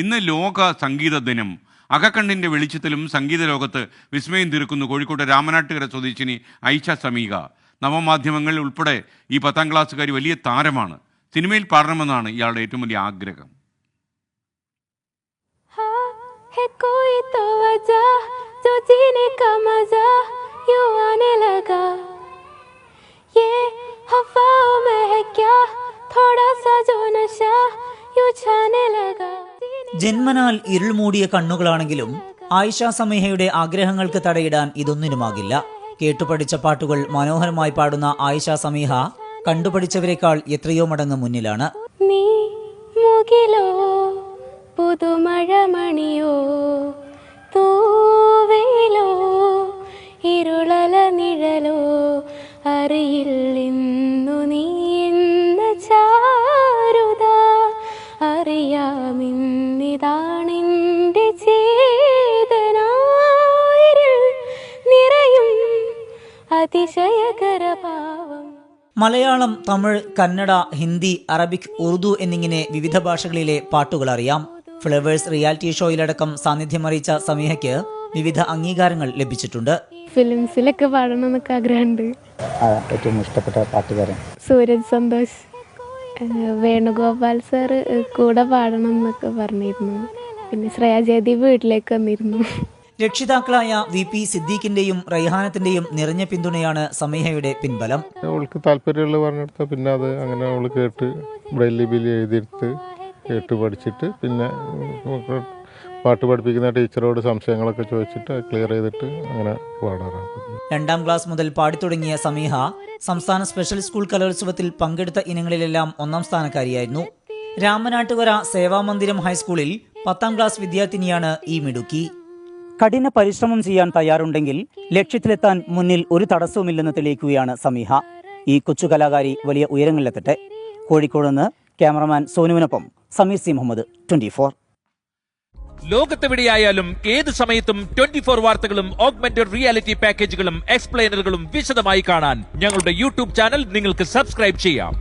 ഇന്ന് ലോക സംഗീത ദിനം. അകക്കണ്ണിന്റെ വെളിച്ചത്തിലും സംഗീത ലോകത്ത് വിസ്മയം തീർക്കുന്നു കോഴിക്കോട് രാമനാട്ടുകര സ്വദേശിനി ഐഷ സമീക. നവമാധ്യമങ്ങൾ ഉൾപ്പെടെ ഈ 10ാം ക്ലാസ്സുകാരി വലിയ താരമാണ്. സിനിമയിൽ പാടണമെന്നാണ് ഇയാളുടെ ഏറ്റവും വലിയ ആഗ്രഹം. ജന്മനാൽ ഇരുൾ മൂടിയ കണ്ണുകളാണെങ്കിലും ആയിഷ സമീഹയുടെ ആഗ്രഹങ്ങൾക്ക് തടയിടാൻ ഇതൊന്നിനുമാകില്ല. കേട്ടുപഠിച്ച പാട്ടുകൾ മനോഹരമായി പാടുന്ന ആയിഷ സമീഹ കണ്ടുപഠിച്ചവരെക്കാൾ എത്രയോ മടങ്ങ് മുന്നിലാണ്. നീ മുകിലോ പുതുമഴമണിയോ തൂവേലോ ഇരുളല നിഴലോ അറിയില്ലെന്നു നീ എന്ന ചാരുത അറിയാമെന്നിതാണെൻ്റെ ചേതനായിരിൽ നിറയും അതിശയകരഭാവം. മലയാളം, തമിഴ്, കന്നഡ, ഹിന്ദി, അറബിക്, ഉറുദു എന്നിങ്ങനെ വിവിധ ഭാഷകളിലെ പാട്ടുകൾ അറിയാം. ഫ്ലവേഴ്സ് റിയാലിറ്റി ഷോയിലടക്കം സാന്നിധ്യമറിയിച്ച സമീഹയ്ക്ക് വിവിധ അംഗീകാരങ്ങൾ ലഭിച്ചിട്ടുണ്ട്. ഫിലിംസിലൊക്കെ പാടണം എന്നൊക്കെ ആഗ്രഹമുണ്ട്. ഏറ്റവും ഇഷ്ടപ്പെട്ട പാട്ടുകാരൻ സൂരജ് സന്തോഷ്, വേണുഗോപാൽ സാർ കൂടെ പാടണം എന്നൊക്കെ പറഞ്ഞിരുന്നു. പിന്നെ ശ്രേയ ജയദീപ് വീട്ടിലേക്ക് വന്നിരുന്നു. രക്ഷിതാക്കളായ VP സിദ്ദീഖിന്റെയും റൈഹാനത്തിന്റെയും നിറഞ്ഞ പിന്തുണയാണ് സമീഹയുടെ പിൻബലം. അവൾക്ക് താല്പര്യമുള്ള പറഞ്ഞെടുത്താൽ പിന്നെ അത് അങ്ങനെ അവൾ കേട്ട് ബ്രെയിൽ ലിപിയിൽ എഴുതിയെടുത്ത് കേട്ട് പഠിച്ചിട്ട് പിന്നെ പാട്ട് പഠിപ്പിക്കുന്ന ടീച്ചറോട് സംശയങ്ങളൊക്കെ ചോദിച്ചിട്ട് ക്ലിയർ ചെയ്തിട്ട് അങ്ങനെ പാടാറാണ്. 2ാം ക്ലാസ് മുതൽ പാടിത്തുടങ്ങിയ സമീഹ സംസ്ഥാന സ്പെഷ്യൽ സ്കൂൾ കലോത്സവത്തിൽ പങ്കെടുത്ത ഇനങ്ങളിലെല്ലാം 1ാം സ്ഥാനക്കാരിയായിരുന്നു. രാമനാട്ടുകര സേവാമന്ദിരം ഹൈസ്കൂളിൽ 10ാം ക്ലാസ് വിദ്യാർത്ഥിനിയാണ് ഈ മിടുക്കി. കഠിന പരിശ്രമം ചെയ്യാൻ തയ്യാറുണ്ടെങ്കിൽ ലക്ഷ്യത്തിലെത്താൻ മുന്നിൽ ഒരു തടസ്സവുമില്ലെന്ന് തെളിയിക്കുകയാണ് സമീഹ. ഈ കൊച്ചു കലാകാരി വലിയ ഉയരങ്ങളിലെത്തട്ടെ. കോഴിക്കോട് നിന്ന് ക്യാമറമാൻ സോനുവിനൊപ്പം സമീർ സി മുഹമ്മദ്, 24. ലോകത്തെവിടെയായാലും ഏത് സമയത്തും 24 വാർത്തകളും ഓഗ്മെന്റഡ് റിയാലിറ്റി പാക്കേജുകളും എക്സ്പ്ലെയിനറുകളും വിശദമായി കാണാൻ ഞങ്ങളുടെ യൂട്യൂബ് ചാനൽ നിങ്ങൾക്ക് സബ്സ്ക്രൈബ് ചെയ്യാം.